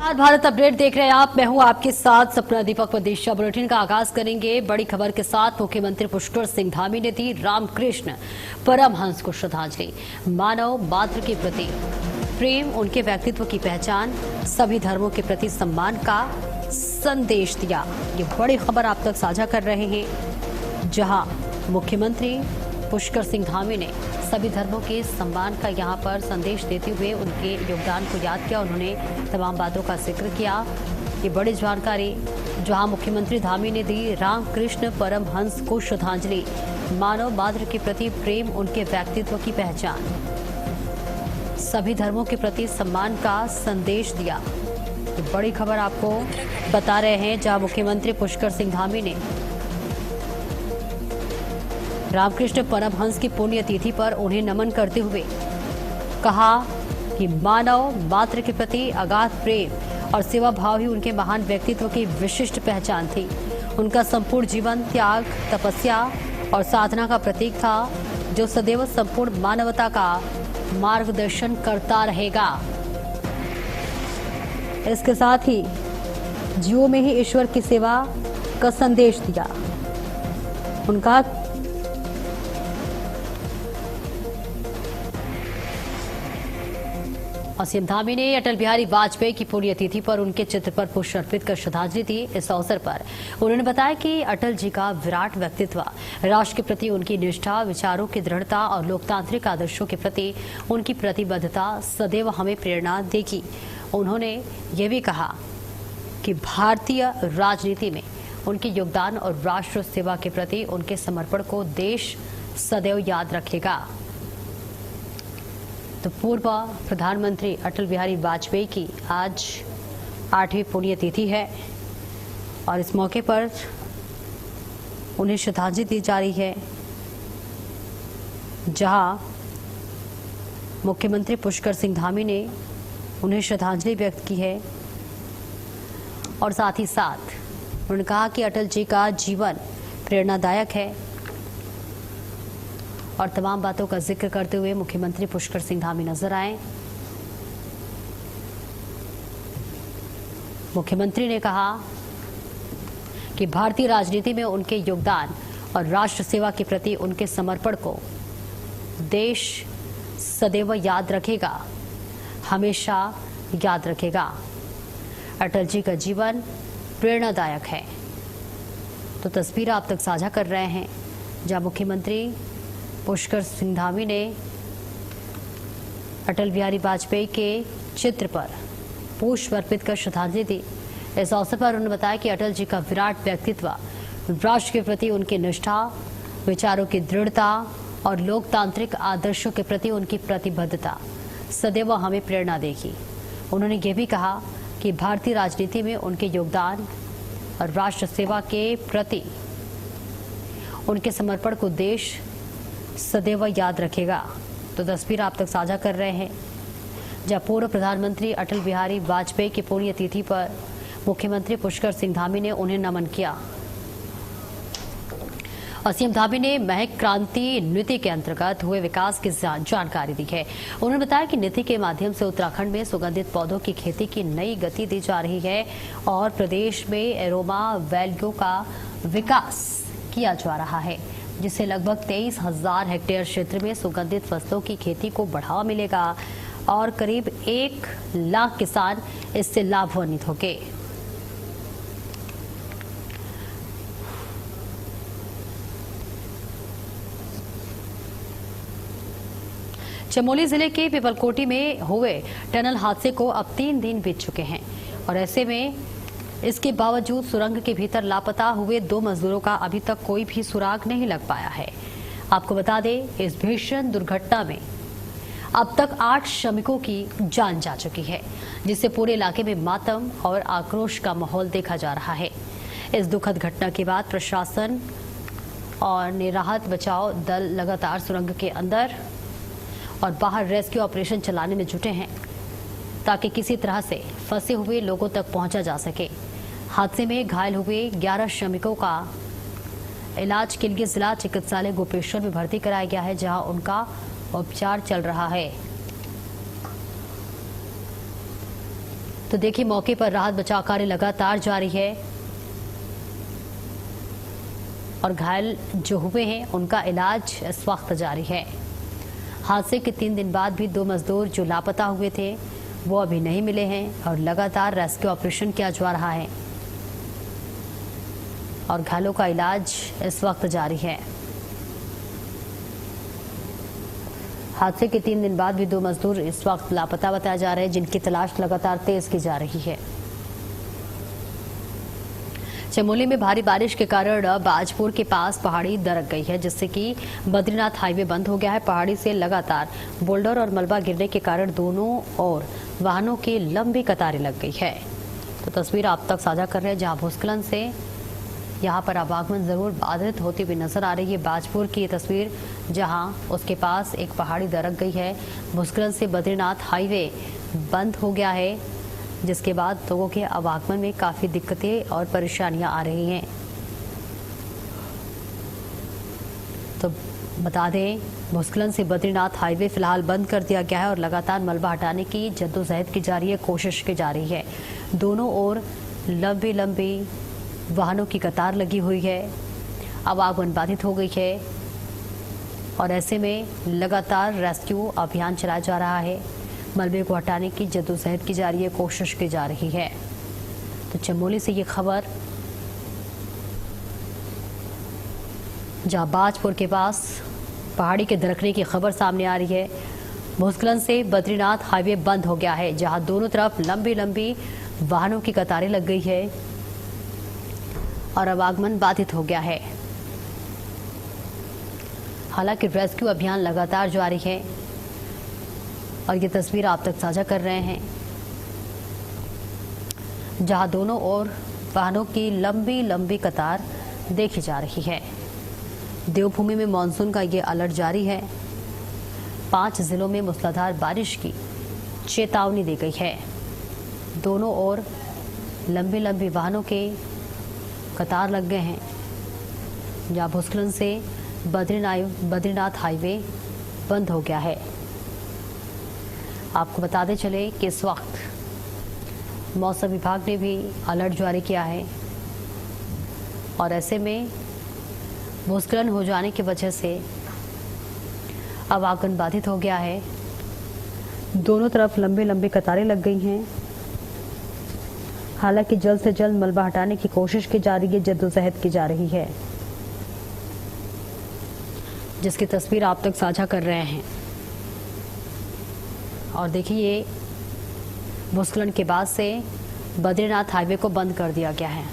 आज भारत अपडेट देख रहे हैं आप। मैं हूं आपके साथ सपना दीपक। प्रदेशा बुलेटिन का आगाज करेंगे बड़ी खबर के साथ। मुख्यमंत्री पुष्कर सिंह धामी ने दी रामकृष्ण परमहंस को श्रद्धांजलि। मानव मात्र के प्रति प्रेम, उनके व्यक्तित्व की पहचान, सभी धर्मों के प्रति सम्मान का संदेश दिया। ये बड़ी खबर आप तक साझा कर रहे हैं, जहां मुख्यमंत्री पुष्कर सिंह धामी ने सभी धर्मों के सम्मान का यहां पर संदेश देते हुए उनके योगदान को याद किया। उन्होंने तमाम बातों का जिक्र किया। ये बड़ी जानकारी जहां मुख्यमंत्री धामी ने दी रामकृष्ण परमहंस को श्रद्धांजलि। मानव मात्र के प्रति प्रेम, उनके व्यक्तित्व की पहचान, सभी धर्मों के प्रति सम्मान का संदेश दिया। ये बड़ी खबर आपको बता रहे हैं, जहां मुख्यमंत्री पुष्कर सिंह धामी ने रामकृष्ण परमहंस की पुण्यतिथि पर उन्हें नमन करते हुए कहा कि मानव मात्र के प्रति अगाध प्रेम और सेवा भाव ही उनके महान व्यक्तित्व की विशिष्ट पहचान थी। उनका संपूर्ण जीवन त्याग, तपस्या और साधना का प्रतीक था, जो सदैव संपूर्ण मानवता का मार्गदर्शन करता रहेगा। इसके साथ ही जीवों में ही ईश्वर की सेवा का संदेश दिया। उनका सीएम धामी ने अटल बिहारी वाजपेयी की पुण्यतिथि पर उनके चित्र पर पुष्प अर्पित कर श्रद्धांजलि दी। इस अवसर पर उन्होंने बताया कि अटल जी का विराट व्यक्तित्व, राष्ट्र के प्रति उनकी निष्ठा, विचारों की दृढ़ता और लोकतांत्रिक आदर्शों के प्रति उनकी प्रतिबद्धता सदैव हमें प्रेरणा देगी। उन्होंने ये भी कहा कि भारतीय राजनीति में उनके योगदान और राष्ट्र सेवा के प्रति उनके समर्पण को देश सदैव याद रखेगा। तो पूर्व प्रधानमंत्री अटल बिहारी वाजपेयी की आज 8वीं पुण्यतिथि है और इस मौके पर उन्हें श्रद्धांजलि दी जा रही है, जहां मुख्यमंत्री पुष्कर सिंह धामी ने उन्हें श्रद्धांजलि व्यक्त की है। और साथ ही साथ उन्होंने कहा कि अटल जी का जीवन प्रेरणादायक है और तमाम बातों का जिक्र करते हुए मुख्यमंत्री पुष्कर सिंह धामी नजर आए। मुख्यमंत्री ने कहा कि भारतीय राजनीति में उनके योगदान और राष्ट्र सेवा के प्रति उनके समर्पण को देश सदैव याद रखेगा, हमेशा याद रखेगा। अटल जी का जीवन प्रेरणादायक है। तो तस्वीर आप तक साझा कर रहे हैं, जहां मुख्यमंत्री पुष्कर सिंह धामी ने अटल बिहारी वाजपेयी के चित्र पर पुष्प अर्पित कर श्रद्धांजलि दी। इस अवसर पर उन्होंने बताया कि अटल जी का विराट व्यक्तित्व, राष्ट्र के प्रति उनकी निष्ठा, विचारों की दृढ़ता और लोकतांत्रिक आदर्शों के प्रति उनकी प्रतिबद्धता सदैव हमें प्रेरणा देगी। उन्होंने ये भी कहा कि भारतीय राजनीति में उनके योगदान और राष्ट्र सेवा के प्रति उनके समर्पण को देश सदैव याद रखेगा। तो तस्वीर आप तक साझा कर रहे हैं, जहां पूर्व प्रधानमंत्री अटल बिहारी वाजपेयी की पुण्यतिथि पर मुख्यमंत्री पुष्कर सिंह धामी ने उन्हें नमन किया। और सीएम धामी ने महक क्रांति नीति के अंतर्गत हुए विकास की जानकारी दी है। उन्होंने बताया कि नीति के माध्यम से उत्तराखंड में सुगंधित पौधों की खेती की नई गति दी जा रही है और प्रदेश में एरोमा वैल्यू का विकास किया जा रहा है, जिससे लगभग 23,000 हेक्टेयर क्षेत्र में सुगंधित फसलों की खेती को बढ़ावा मिलेगा और करीब 1 लाख किसान इससे लाभान्वित होंगे। चमोली जिले के पिपलकोटी में हुए टनल हादसे को अब 3 दिन बीत चुके हैं और ऐसे में इसके बावजूद सुरंग के भीतर लापता हुए 2 मजदूरों का अभी तक कोई भी सुराग नहीं लग पाया है। आपको बता दें, इस भीषण दुर्घटना में अब तक 8 श्रमिकों की जान जा चुकी है, जिससे पूरे इलाके में मातम और आक्रोश का माहौल देखा जा रहा है। इस दुखद घटना के बाद प्रशासन और राहत बचाव दल लगातार सुरंग के अंदर और बाहर रेस्क्यू ऑपरेशन चलाने में जुटे हैं, ताकि किसी तरह से फंसे हुए लोगों तक पहुंचा जा सके। हादसे में घायल हुए 11 श्रमिकों का इलाज के लिए जिला चिकित्सालय गोपेश्वर में भर्ती कराया गया है, जहां उनका उपचार चल रहा है। तो देखिए, मौके पर राहत बचाव कार्य लगातार जारी है और घायल जो हुए हैं उनका इलाज इस वक्त जारी है। हादसे के 3 दिन बाद भी 2 मजदूर जो लापता हुए थे वो अभी नहीं मिले हैं और लगातार रेस्क्यू ऑपरेशन किया जा रहा है और घायलों का इलाज इस वक्त जारी है। हादसे के 3 दिन बाद भी 2 मजदूर इस वक्त लापता बताए जा रहे हैं, जिनकी तलाश लगातार तेज की जा रही है। चमोली में भारी बारिश के कारण बाजपुर के पास पहाड़ी दरक गई है, जिससे कि बद्रीनाथ हाईवे बंद हो गया है। पहाड़ी से लगातार बोल्डर और मलबा गिरने के कारण दोनों ओर वाहनों की लंबी कतारें लग गई है। तो तस्वीर आप तक साझा कर रहे हैं, जहां भूस्खलन से यहां पर आवागमन जरूर बाधित होती हुई नजर आ रही है। बाजपुर की ये तस्वीर, जहां उसके पास एक पहाड़ी दरक गई है। भूस्खलन से बद्रीनाथ हाईवे बंद हो गया है, जिसके बाद लोगों के आवागमन में काफी दिक्कतें और परेशानियां आ रही हैं। तो बता दें, भूस्खलन से बद्रीनाथ हाईवे फिलहाल बंद कर दिया गया है और लगातार मलबा हटाने की जद्दोजहद की जा रही है, कोशिश की जा रही है। दोनों ओर लंबी लंबी वाहनों की कतार लगी हुई है, आवागमन बाधित हो गई है और ऐसे में लगातार रेस्क्यू अभियान चलाया जा रहा है। मलबे को हटाने की जद्दोजहद की जा रही है, कोशिश की जा रही है। तो चमोली से ये खबर, जहां बाजपुर के पास पहाड़ी के दरकने की खबर सामने आ रही है। भूस्खलन से बद्रीनाथ हाईवे बंद हो गया है, जहां दोनों तरफ लंबी लंबी वाहनों की कतारें लग गई है और आवागमन बाधित हो गया है। हालांकि रेस्क्यू अभियान लगातार जारी है और ये तस्वीर आप तक साझा कर रहे हैं, जहां दोनों ओर वाहनों की लंबी लंबी कतार देखी जा रही है। देवभूमि में मानसून का ये अलर्ट जारी है। 5 जिलों में मूसलाधार बारिश की चेतावनी दी गई है। दोनों ओर लंबी लंबी वाहनों के कतार लग गए हैं, जहां भूस्खलन से बद्रीनाथ हाईवे बंद हो गया है। आपको बताते चले कि इस वक्त मौसम विभाग ने भी अलर्ट जारी किया है और ऐसे में भूस्खलन हो जाने की वजह से आवागमन बाधित हो गया है। दोनों तरफ लंबी लंबी कतारें लग गई हैं। हालांकि जल्द से जल्द मलबा हटाने की कोशिश की जा रही है, जद्दोजहद की जा रही है, जिसकी तस्वीर आप तक साझा कर रहे हैं। और देखिए, भूस्खलन के बाद से बद्रीनाथ हाईवे को बंद कर दिया गया है।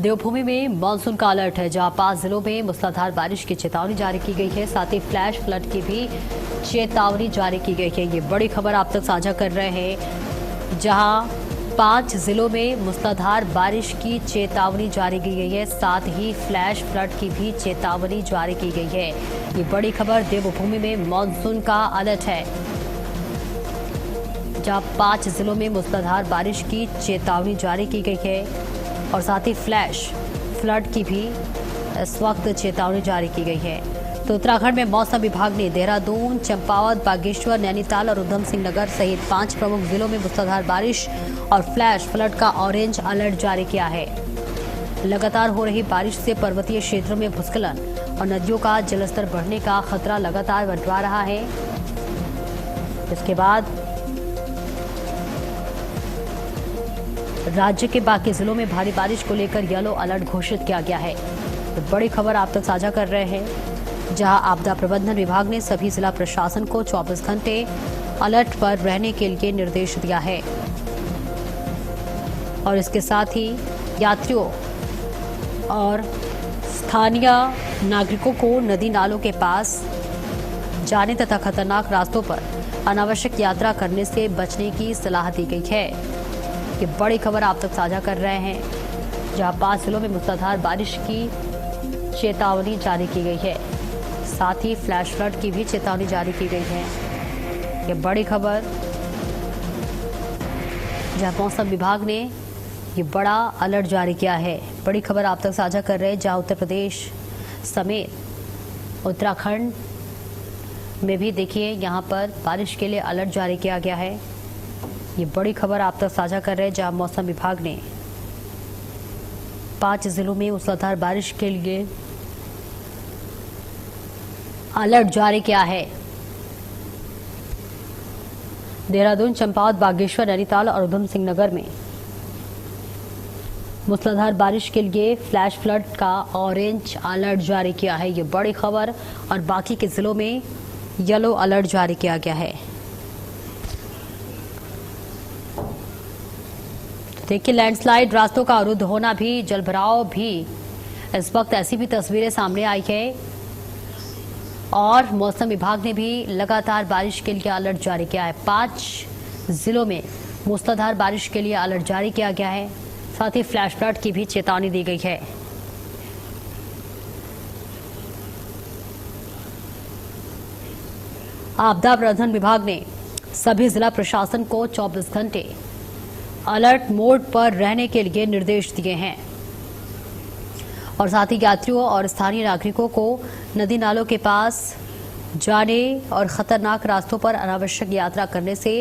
देवभूमि में मानसून का अलर्ट है, जहां 5 जिलों में मूसलाधार बारिश की चेतावनी जारी की गई है। साथ ही फ्लैश फ्लड की भी चेतावनी जारी की गई है। ये बड़ी खबर आप तक साझा कर रहे हैं, जहां 5 जिलों में मूसलाधार बारिश की चेतावनी जारी की गई है। साथ ही फ्लैश फ्लड की भी चेतावनी जारी की गई है। ये बड़ी खबर, देवभूमि में मानसून का अलर्ट है, जहां 5 जिलों में मूसलाधार बारिश की चेतावनी जारी की गई है और साथ ही फ्लैश फ्लड की भी इस वक्त चेतावनी जारी की गई है। तो उत्तराखंड में मौसम विभाग ने देहरादून, चंपावत, बागेश्वर, नैनीताल और उधम सिंह नगर सहित 5 प्रमुख जिलों में मूसलाधार बारिश और फ्लैश फ्लड का ऑरेंज अलर्ट जारी किया है। लगातार हो रही बारिश से पर्वतीय क्षेत्रों में भूस्खलन और नदियों का जलस्तर बढ़ने का खतरा लगातार मंडरा रहा है। इसके बाद राज्य के बाकी जिलों में भारी बारिश को लेकर येलो अलर्ट घोषित किया गया है। तो बड़ी खबर आप तक साझा कर रहे हैं, जहां आपदा प्रबंधन विभाग ने सभी जिला प्रशासन को 24 घंटे अलर्ट पर रहने के लिए निर्देश दिया है और इसके साथ ही यात्रियों और स्थानीय नागरिकों को नदी नालों के पास जाने तथा खतरनाक रास्तों पर अनावश्यक यात्रा करने से बचने की सलाह दी गई है। ये बड़ी खबर आप तक साझा कर रहे हैं, जहां 5 जिलों में मूसलाधार बारिश की चेतावनी जारी की गई है। साथ ही फ्लैश फ्लड की भी चेतावनी जारी की गई है। ये बड़ी खबर, जहां मौसम विभाग ने ये बड़ा अलर्ट जारी किया है। बड़ी खबर आप तक साझा कर रहे हैं, जहां उत्तर प्रदेश समेत उत्तराखंड में भी देखिए यहां पर बारिश के लिए अलर्ट जारी किया गया है। ये बड़ी खबर आप तक साझा कर रहे हैं, जहां मौसम विभाग ने 5 जिलों में मूसलाधार बारिश के लिए अलर्ट जारी किया है। देहरादून, चंपावत, बागेश्वर, नैनीताल और उधम सिंह नगर में मूसलाधार बारिश के लिए फ्लैश फ्लड का ऑरेंज अलर्ट जारी किया है। ये बड़ी खबर। और बाकी के जिलों में येलो अलर्ट जारी किया गया है। देखिए, लैंडस्लाइड, रास्तों का अवरुद्ध होना भी, जलभराव भी, इस वक्त ऐसी भी तस्वीरें सामने आई है। और मौसम विभाग ने भी लगातार बारिश के लिए अलर्ट जारी किया है। 5 जिलों में मूसलाधार बारिश के लिए अलर्ट जारी किया गया है। साथ ही फ्लैश फ्लड की भी चेतावनी दी गई है। आपदा प्रबंधन विभाग ने सभी जिला प्रशासन को 24 घंटे अलर्ट मोड पर रहने के लिए निर्देश दिए हैं। और साथ ही यात्रियों और स्थानीय नागरिकों को नदी नालों के पास जाने और खतरनाक रास्तों पर अनावश्यक यात्रा करने से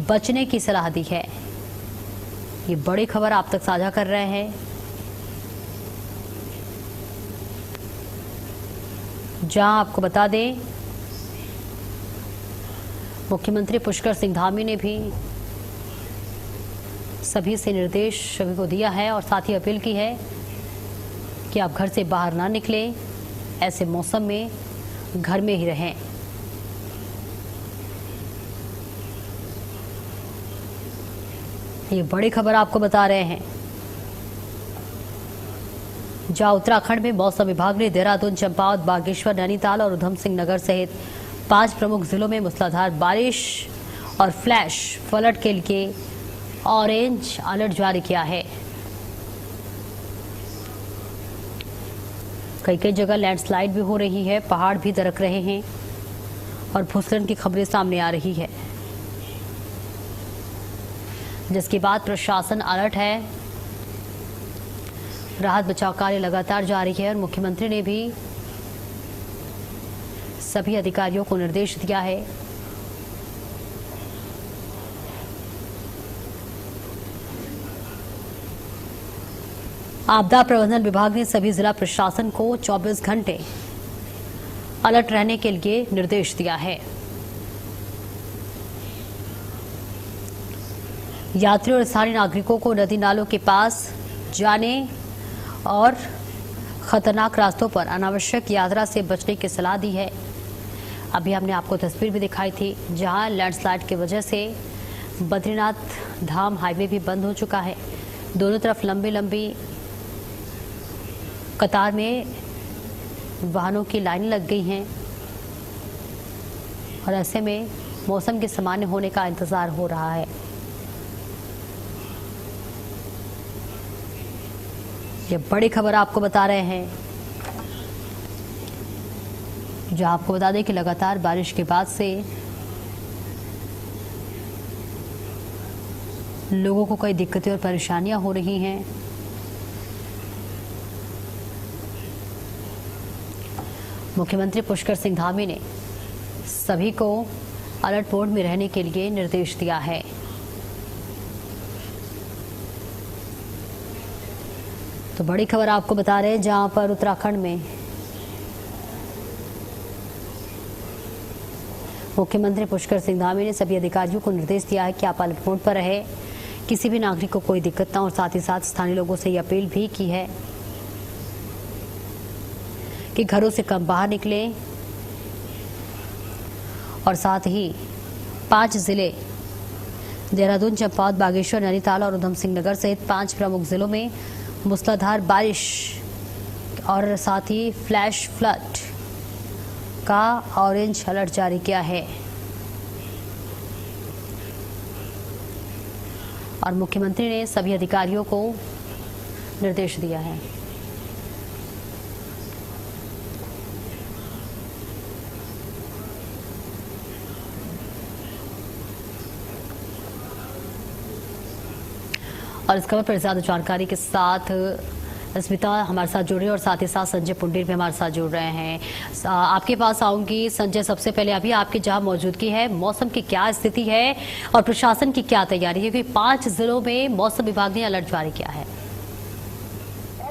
बचने की सलाह दी है। ये बड़ी खबर आप तक साझा कर रहे हैं, जहां आपको बता दें मुख्यमंत्री पुष्कर सिंह धामी ने भी सभी से निर्देश सभी को दिया है और साथ ही अपील की है कि आप घर से बाहर ना निकलें, ऐसे मौसम में घर में ही रहें। ये बड़ी खबर आपको बता रहे हैं, जहां उत्तराखंड में मौसम विभाग ने देहरादून, चंपावत, बागेश्वर, नैनीताल और उधम सिंह नगर सहित 5 प्रमुख जिलों में मूसलाधार बारिश और फ्लैश फ्लड के लिए ऑरेंज अलर्ट जारी किया है। कई कई जगह लैंडस्लाइड भी हो रही है, पहाड़ भी दरक रहे हैं और भूस्खलन की खबरें सामने आ रही है, जिसके बाद प्रशासन अलर्ट है। राहत बचाव कार्य लगातार जारी है और मुख्यमंत्री ने भी सभी अधिकारियों को निर्देश दिया है आपदा प्रबंधन विभाग ने सभी जिला प्रशासन को 24 घंटे अलर्ट रहने के लिए निर्देश दिया है। यात्रियों और स्थानीय नागरिकों को नदी नालों के पास जाने और खतरनाक रास्तों पर अनावश्यक यात्रा से बचने की सलाह दी है। अभी हमने आपको तस्वीर भी दिखाई थी, जहां लैंडस्लाइड की वजह से बद्रीनाथ धाम हाईवे भी बंद हो चुका है। दोनों तरफ लंबी लंबी कतार में वाहनों की लाइन लग गई हैं और ऐसे में मौसम के सामान्य होने का इंतजार हो रहा है। ये बड़ी खबर आपको बता रहे हैं, जो आपको बता दें कि लगातार बारिश के बाद से लोगों को कई दिक्कतें और परेशानियां हो रही हैं। मुख्यमंत्री पुष्कर सिंह धामी ने सभी को अलर्ट मोड में रहने के लिए निर्देश दिया है। तो बड़ी खबर आपको बता रहे हैं, जहां पर उत्तराखंड में मुख्यमंत्री पुष्कर सिंह धामी ने सभी अधिकारियों को निर्देश दिया है कि आप अलर्ट मोड पर रहे, किसी भी नागरिक को कोई दिक्कत ना हो। और साथ ही साथ स्थानीय लोगों से ये अपील भी की है कि घरों से कम बाहर निकलें। और साथ ही 5 जिले देहरादून, चंपावत, बागेश्वर, नैनीताल और उधम सिंह नगर सहित 5 प्रमुख जिलों में मूसलाधार बारिश और साथ ही फ्लैश फ्लड का ऑरेंज अलर्ट जारी किया है। और मुख्यमंत्री ने सभी अधिकारियों को निर्देश दिया है। और इस खबर पर ज्यादा जानकारी के साथ स्मिता हमारे साथ जुड़ रही है और साथ ही साथ संजय पुंडीर भी हमारे साथ जुड़ रहे हैं। आपके पास आऊंगी संजय, सबसे पहले अभी आपकी जहां मौजूदगी है, मौसम की क्या स्थिति है और प्रशासन की क्या तैयारी है, क्योंकि 5 जिलों में मौसम विभाग ने अलर्ट जारी किया है।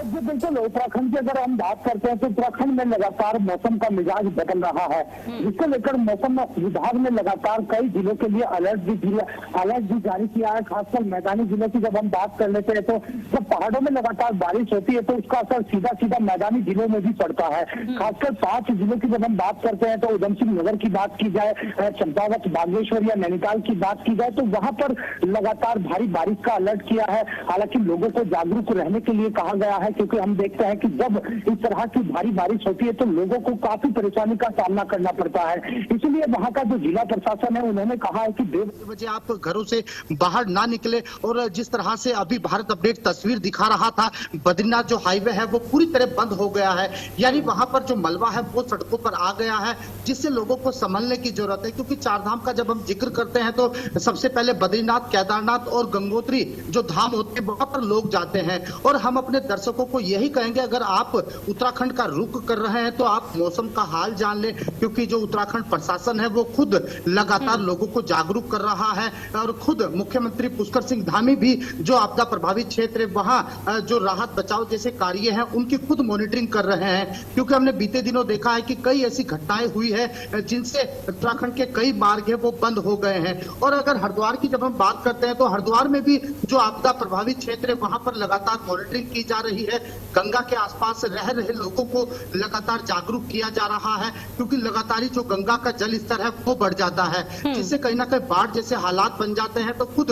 जी बिल्कुल, उत्तराखंड की अगर हम बात करते हैं तो उत्तराखंड में लगातार मौसम का मिजाज बदल रहा है, जिसको लेकर मौसम विभाग ने लगातार कई जिलों के लिए अलर्ट भी जारी किया है। खासकर मैदानी जिलों की जब हम बात कर लेते हैं तो जब पहाड़ों में लगातार बारिश होती है तो उसका असर सीधा मैदानी जिलों में भी पड़ता है। खासकर 5 जिलों की जब हम बात करते हैं तो उधम सिंह नगर की बात की जाए, चंपावत, बागेश्वर या नैनीताल की बात की जाए तो वहां पर लगातार भारी बारिश का अलर्ट किया है। हालांकि लोगों को जागरूक रहने के लिए कहा गया है, क्योंकि हम देखते हैं कि जब इस तरह की भारी बारिश होती है तो लोगों को काफी परेशानी का सामना करना पड़ता है। इसलिए वहां का जो जिला प्रशासन है उन्होंने कहा है कि 2 बजे आप घरों से बाहर ना निकले। और जिस तरह से अभी भारत अपडेट तस्वीर दिखा रहा था, बद्रीनाथ जो हाईवे है वो पूरी तरह बंद हो गया है, यानी वहां पर जो मलबा है वो सड़कों पर आ गया है, जिससे लोगों को संभलने की जरूरत है। क्योंकि 4 धाम का जब हम जिक्र करते हैं तो सबसे पहले बद्रीनाथ, केदारनाथ और गंगोत्री जो धाम होते हैं वहां पर लोग जाते हैं। और हम अपने दर्शकों को यही कहेंगे, अगर आप उत्तराखंड का रुख कर रहे हैं तो आप मौसम का हाल जान लें, क्योंकि जो उत्तराखंड प्रशासन है वो खुद लगातार लोगों को जागरूक कर रहा है। और खुद मुख्यमंत्री पुष्कर सिंह धामी भी जो आपदा प्रभावित क्षेत्र है वहां जो राहत बचाव जैसे कार्य हैं उनकी खुद मॉनिटरिंग कर रहे हैं। क्योंकि हमने बीते दिनों देखा है कि कई ऐसी घटनाएं हुई है जिनसे उत्तराखंड के कई मार्ग है वो बंद हो गए हैं। और अगर हरिद्वार की जब हम बात करते हैं तो हरिद्वार में भी जो आपदा प्रभावित क्षेत्र है वहां पर लगातार मॉनिटरिंग की जा रही है। गंगा के आसपास रह रहे लोगों को लगातार जागरूक किया जा रहा है, क्योंकि लगातार ही जो गंगा का जल स्तर है वो बढ़ जाता है, जिससे कहीं ना कहीं बाढ़ जैसे हालात बन जाते हैं। तो खुद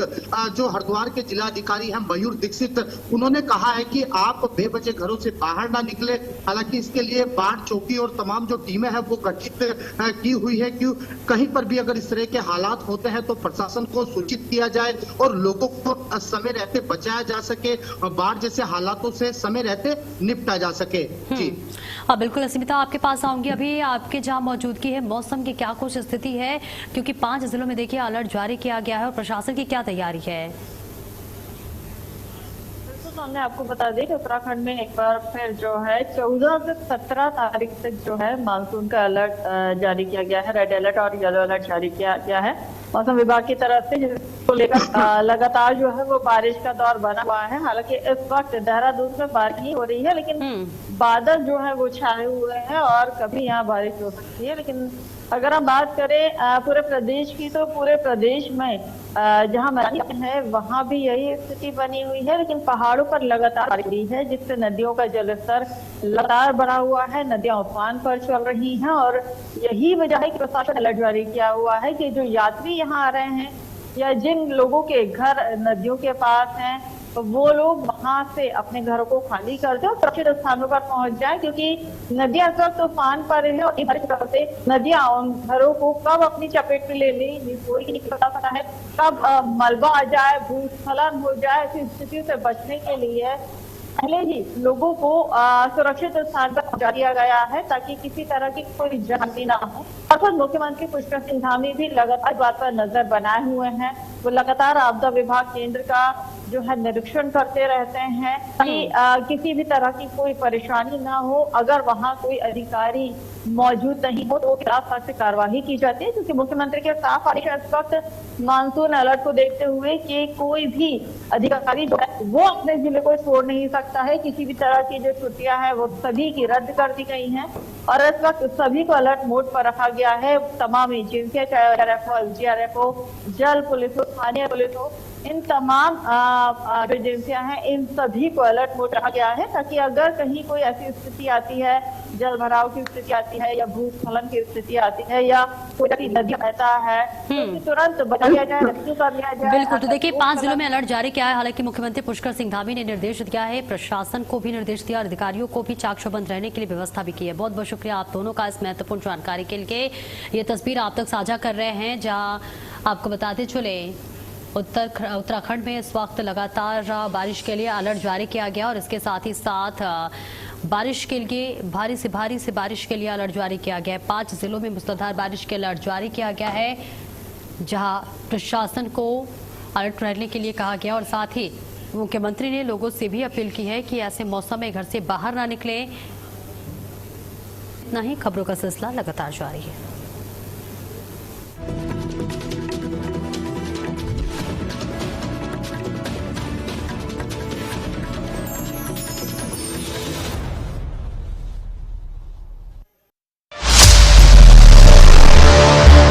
जो हरिद्वार के जिलाधिकारी हैं मयूर दीक्षित, उन्होंने कहा है कि आप बेवजह घरों से बाहर ना निकले। हालांकि इसके लिए बाढ़ चौकी और तमाम जो टीमें हैं वो गठित की हुई है, कि कहीं पर भी अगर इस तरह के हालात होते हैं तो प्रशासन को सूचित किया जाए और लोगों को समय रहते बचाया जा सके, बाढ़ जैसे हालातों से समय रहते निपटा जा सके। जी हाँ बिल्कुल स्मिता, आपके पास आऊंगी। अभी आपके जहां मौजूदगी है, मौसम की क्या कुछ स्थिति है, क्योंकि 5 जिलों में देखिए अलर्ट जारी किया गया है और प्रशासन की क्या तैयारी है? तो हमने आपको बता दें कि उत्तराखंड में एक बार फिर जो है 14 से 17 तारीख तक जो है मानसून का अलर्ट जारी किया गया है, रेड अलर्ट और येलो अलर्ट जारी किया गया है मौसम विभाग की तरफ से, जिसको लेकर लगातार जो है वो बारिश का दौर बना हुआ है। हालांकि इस वक्त देहरादून में बारिश नहीं हो रही है, लेकिन बादल जो है वो छाए हुए हैं और कभी यहाँ बारिश हो सकती है। लेकिन अगर हम बात करें पूरे प्रदेश की, तो पूरे प्रदेश में जहां मैदानी है वहां भी यही स्थिति बनी हुई है, लेकिन पहाड़ों पर लगातार बारिश हो रही है, जिससे नदियों का जलस्तर लगातार बढ़ा हुआ है, नदियां उफान पर चल रही हैं। और यही वजह है कि प्रशासन अलर्ट जारी किया हुआ है कि जो यात्री यहाँ आ रहे हैं या जिन लोगों के घर नदियों के पास हैं तो वो लोग वहां से अपने घरों को खाली कर दें और सुरक्षित स्थानों पर पहुंच जाएं, क्योंकि नदियां इस वक्त तूफान पर है और बारिश से नदियां उन घरों को कब अपनी चपेट में ले लें कोई नहीं बता सकता है, कब मलबा आ जाए, भूस्खलन हो जाए। ऐसी स्थिति से बचने के लिए पहले ही लोगों को सुरक्षित स्थान पर पहुंचा दिया गया है, ताकि किसी तरह की कोई जानी ना हो। और खुद मुख्यमंत्री पुष्कर सिंह धामी भी लगातार बात पर नजर बनाए हुए हैं। वो लगातार आपदा विभाग केंद्र का जो है निरीक्षण करते रहते हैं कि किसी भी तरह की कोई परेशानी ना हो। अगर वहां कोई अधिकारी मौजूद नहीं हो तो खिलाफ सख्त कार्रवाई की जाती है, क्योंकि मुख्यमंत्री के साफ आदेश है इस वक्त मानसून अलर्ट को देखते हुए कि कोई भी अधिकारी जो है वो अपने जिले को छोड़ नहीं सकता है। किसी भी तरह की जो छुट्टियां हैं वो सभी की रद्द कर दी गई हैं और इस वक्त सभी को अलर्ट मोड पर रखा गया है। तमाम एजेंसियां, चाहे RFO, LGRF हो, जल पुलिस हो, स्थानीय पुलिस हो, इन तमाम जो एजेंसियां हैं इन सभी को अलर्ट मोड रखा गया है, ताकि अगर कहीं कोई ऐसी स्थिति आती है, जल भराव की स्थिति आती है या भूस्खलन की स्थिति आती है या कोई नदी बहता है तो तुरंत बचा लिया जाए, रेस्क्यू कर लिया जाए। बिल्कुल, तो देखिए 5 जिलों में अलर्ट जारी किया है। हालांकि मुख्यमंत्री पुष्कर सिंह धामी ने निर्देश दिया है, प्रशासन को भी निर्देश दिया और अधिकारियों को भी चाक चौबंद रहने के लिए व्यवस्था भी की है। बहुत बहुत शुक्रिया आप दोनों का इस महत्वपूर्ण जानकारी के लिए। ये तस्वीर आप तक साझा कर रहे हैं, जहाँ आपको बताते चले उत्तराखंड में इस वक्त लगातार बारिश के लिए अलर्ट जारी किया गया और इसके साथ ही साथ बारिश के लिए भारी से बारिश के लिए अलर्ट जारी किया गया है। 5 जिलों में मूसलाधार बारिश के अलर्ट जारी किया गया है, जहां प्रशासन को अलर्ट रहने के लिए कहा गया और साथ ही मुख्यमंत्री ने लोगों से भी अपील की है कि ऐसे मौसम में घर से बाहर ना निकलें। इतना ही, खबरों का सिलसिला लगातार जारी है।